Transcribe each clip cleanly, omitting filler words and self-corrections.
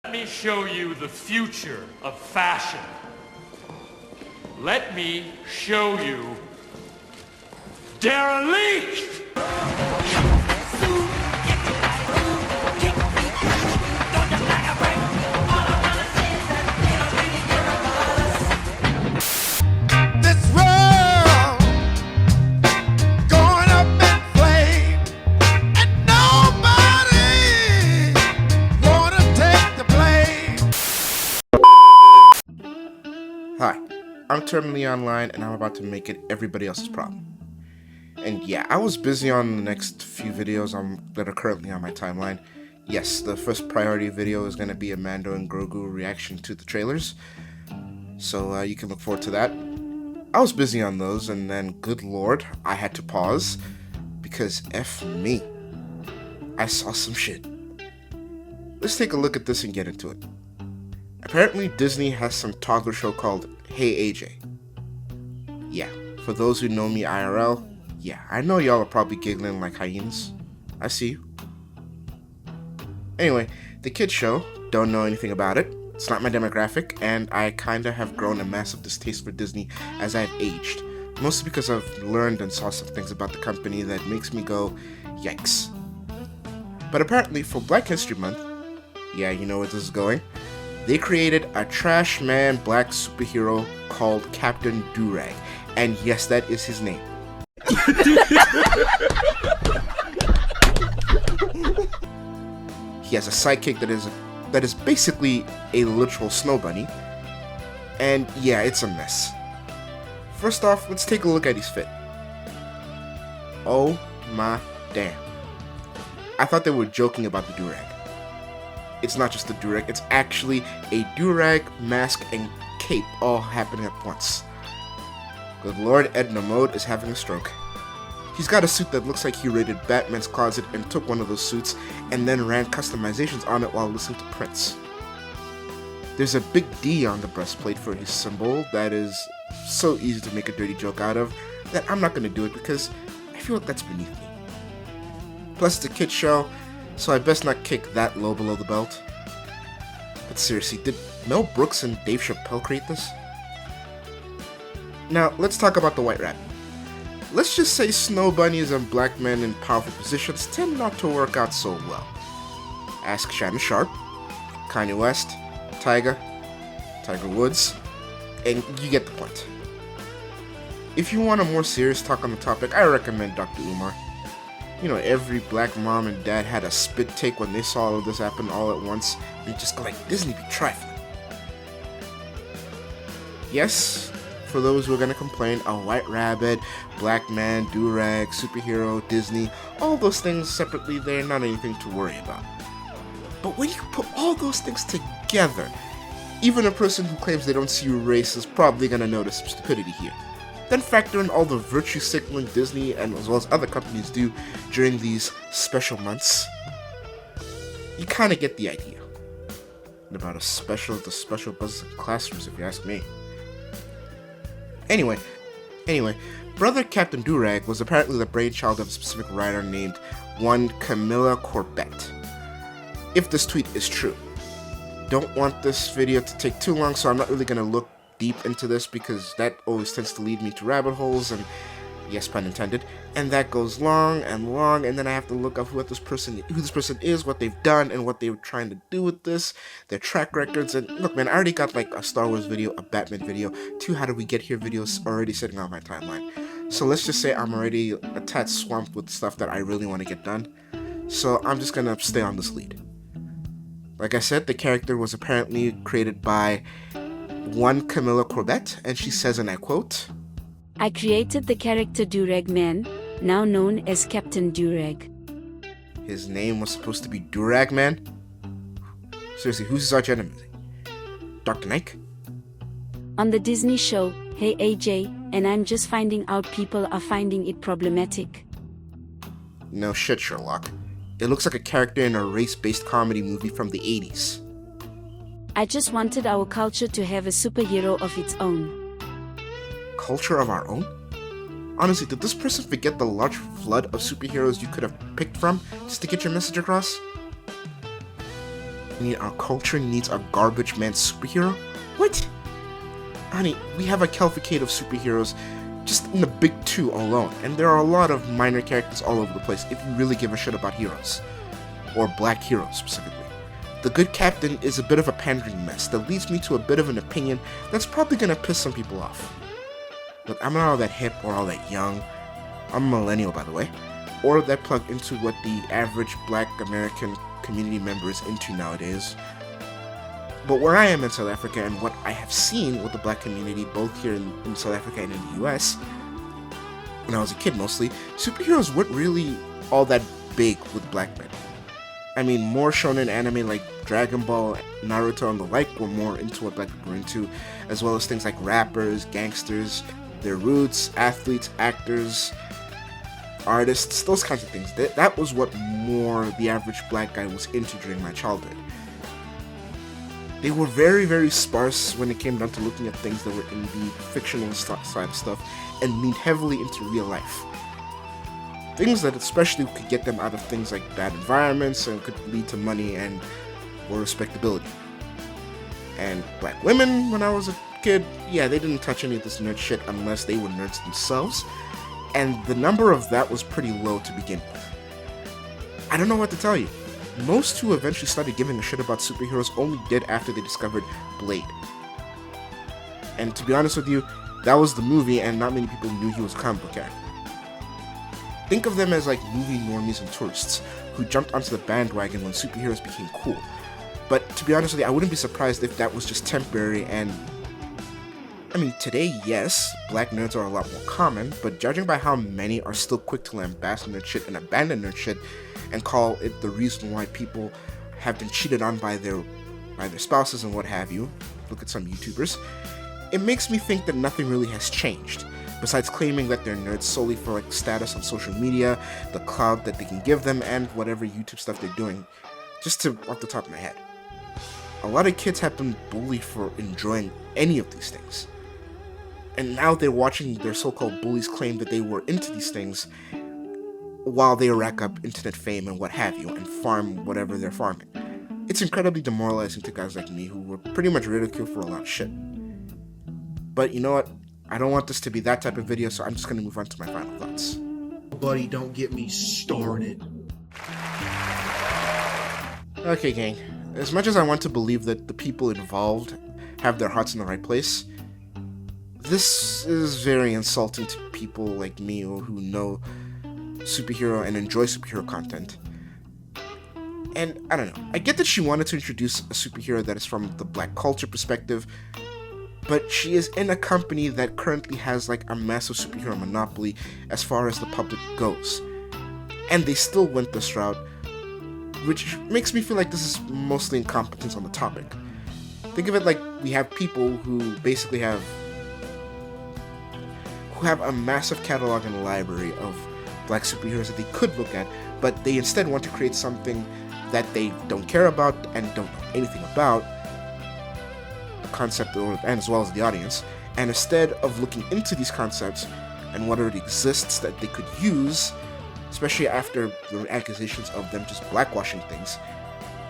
Let me show you the future of fashion. Let me show you derelict! Hi, I'm Terminally Online, and I'm about to make it everybody else's problem. And yeah, I was busy on the next few videos that are currently on my timeline. Yes, the first priority video is going to be a Mando and Grogu reaction to the trailers, so you can look forward to that. I was busy on those, and then, good lord, I had to pause, because F me. I saw some shit. Let's take a look at this and get into it. Apparently, Disney has some toddler show called Hey AJ. Yeah, for those who know me IRL, yeah, I know y'all are probably giggling like hyenas. I see you. Anyway, the kids show, don't know anything about it, it's not my demographic, and I kinda have grown a massive distaste for Disney as I've aged. Mostly because I've learned and saw some things about the company that makes me go, yikes. But apparently, for Black History Month, yeah, you know where this is going, they created a trash man black superhero called Captain Durag. And yes, that is his name. He has a sidekick that is basically a literal snow bunny. And yeah, it's a mess. First off, let's take a look at his fit. Oh my damn. I thought they were joking about the Durag. It's not just a Durag, it's actually a Durag, mask, and cape all happening at once. Good lord, Edna Mode is having a stroke. He's got a suit that looks like he raided Batman's closet and took one of those suits and then ran customizations on it while listening to Prince. There's a big D on the breastplate for his symbol that is so easy to make a dirty joke out of that I'm not going to do it because I feel like that's beneath me. Plus it's a kid's show, so I best not kick that low below the belt. But seriously, did Mel Brooks and Dave Chappelle create this? Now, let's talk about the White Rabbit. Let's just say snow bunnies and black men in powerful positions tend not to work out so well. Ask Shannon Sharp, Kanye West, Tiger Woods, and you get the point. If you want a more serious talk on the topic, I recommend Dr. Umar. You know, every black mom and dad had a spit take when they saw all of this happen all at once, and just go like, Disney be trifling. Yes, for those who are gonna complain, a white rabbit, black man, Durag, superhero, Disney, all those things separately, they're not anything to worry about. But when you put all those things together, even a person who claims they don't see race is probably gonna notice some stupidity here. Then factor in all the virtue signaling Disney and as well as other companies do during these special months. You kind of get the idea. And about the special buzzes in classrooms, if you ask me. Anyway, Brother Captain Durag was apparently the brainchild of a specific writer named one Camilla Corbett. If this tweet is true. Don't want this video to take too long, so I'm not really going to look deep into this because that always tends to lead me to rabbit holes, and yes, pun intended, and that goes long, and then I have to look up who this person is, what they've done, and what they were trying to do with this, their track records. And look, man, I already got like a Star Wars video, a Batman video, 2 How Did We Get Here videos already sitting on my timeline. So let's just say I'm already a tad swamped with stuff that I really want to get done, so I'm just gonna stay on this lead. Like I said, the character was apparently created by one Camilla Corbett, and she says, and I quote, I created the character Durag Man, now known as Captain Durag. His name was supposed to be Durag Man? Seriously, who's his arch enemy? Dr. Nike? On the Disney show, Hey AJ, and I'm just finding out people are finding it problematic. No shit, Sherlock. It looks like a character in a race-based comedy movie from the 80s. I just wanted our culture to have a superhero of its own. Culture of our own? Honestly, did this person forget the large flood of superheroes you could have picked from just to get your message across? Our culture needs a garbage man superhero? What? Honey, we have a cavalcade of superheroes just in the big two alone, and there are a lot of minor characters all over the place if you really give a shit about heroes. Or black heroes, specifically. The Good Captain is a bit of a pandering mess that leads me to a bit of an opinion that's probably gonna piss some people off. Look, I'm not all that hip or all that young. I'm a millennial, by the way. Or that plugged into what the average black American community member is into nowadays. But where I am in South Africa and what I have seen with the black community, both here in South Africa and in the US, when I was a kid mostly, superheroes weren't really all that big with black men. I mean, more shonen anime like Dragon Ball, Naruto, and the like were more into what black people were into, as well as things like rappers, gangsters, their roots, athletes, actors, artists, those kinds of things. That was what more the average black guy was into during my childhood. They were very, very sparse when it came down to looking at things that were in the fictional side of stuff and leaned heavily into real life. Things that especially could get them out of things like bad environments and could lead to money and or respectability. And black women, when I was a kid, yeah, they didn't touch any of this nerd shit unless they were nerds themselves, and the number of that was pretty low to begin with. I don't know what to tell you. Most who eventually started giving a shit about superheroes only did after they discovered Blade. And to be honest with you, that was the movie and not many people knew he was a comic book character. Think of them as like movie normies and tourists who jumped onto the bandwagon when superheroes became cool. But to be honest with you, I wouldn't be surprised if that was just temporary and... I mean, today, yes, black nerds are a lot more common, but judging by how many are still quick to lambast nerd shit and abandon nerd shit and call it the reason why people have been cheated on by their spouses and what have you, look at some YouTubers, it makes me think that nothing really has changed, besides claiming that they're nerds solely for like status on social media, the clout that they can give them, and whatever YouTube stuff they're doing, just to off the top of my head. A lot of kids have been bullied for enjoying any of these things. And now they're watching their so-called bullies claim that they were into these things while they rack up internet fame and what have you, and farm whatever they're farming. It's incredibly demoralizing to guys like me who were pretty much ridiculed for a lot of shit. But you know what? I don't want this to be that type of video, so I'm just going to move on to my final thoughts. Buddy, don't get me started. Okay, gang. As much as I want to believe that the people involved have their hearts in the right place, this is very insulting to people like me who know superhero and enjoy superhero content. And I don't know, I get that she wanted to introduce a superhero that is from the black culture perspective, but she is in a company that currently has like a massive superhero monopoly as far as the public goes. And they still went this route, which makes me feel like this is mostly incompetence on the topic. Think of it like we have people who basically have a massive catalog and library of black superheroes that they could look at, but they instead want to create something that they don't care about and don't know anything about, the concept and as well as the audience, and instead of looking into these concepts and what already exists that they could use, especially after the accusations of them just blackwashing things,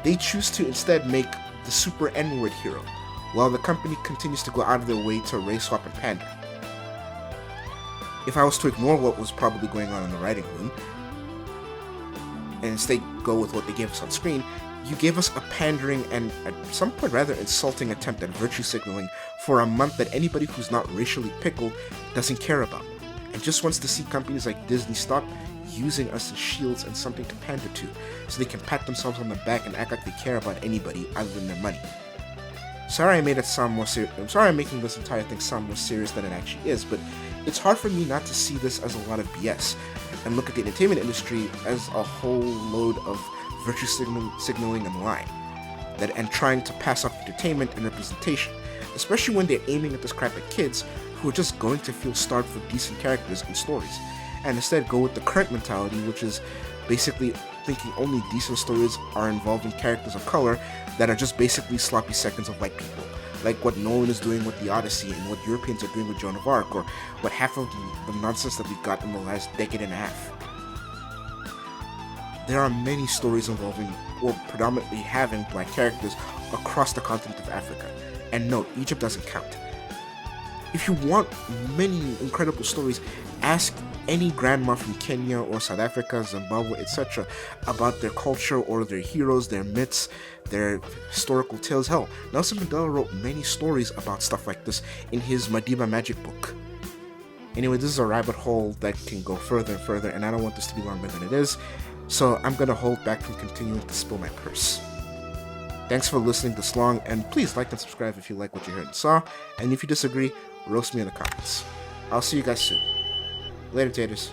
they choose to instead make the super N-word hero, while the company continues to go out of their way to race swap and pander. If I was to ignore what was probably going on in the writing room, and instead go with what they gave us on screen, you gave us a pandering and at some point rather insulting attempt at virtue signaling for a month that anybody who's not racially pickled doesn't care about, and just wants to see companies like Disney stop using us as shields and something to pander to, so they can pat themselves on the back and act like they care about anybody other than their money. Sorry I made it sound more serious. I'm sorry I'm making this entire thing sound more serious than it actually is, but it's hard for me not to see this as a lot of BS and look at the entertainment industry as a whole load of virtue signaling and lying, and trying to pass off entertainment and representation, especially when they're aiming at this crap at kids who are just going to feel starved for decent characters and stories, and instead go with the current mentality, which is basically thinking only decent stories are involving characters of color that are just basically sloppy seconds of white people, like what Nolan is doing with The Odyssey and what Europeans are doing with Joan of Arc, or what half of the nonsense that we've got in the last decade and a half. there are many stories involving or predominantly having black characters across the continent of Africa. And note, Egypt doesn't count. If you want many incredible stories, ask any grandma from Kenya or South Africa, Zimbabwe, etc. about their culture or their heroes, their myths, their historical tales. Hell, Nelson Mandela wrote many stories about stuff like this in his Madiba Magic book. Anyway, this is a rabbit hole that can go further and further, and I don't want this to be longer than it is, so I'm gonna hold back from continuing to spill my curse. Thanks for listening this long, and please like and subscribe if you like what you heard and saw, and if you disagree, roast me in the comments. I'll see you guys soon. Later, taters.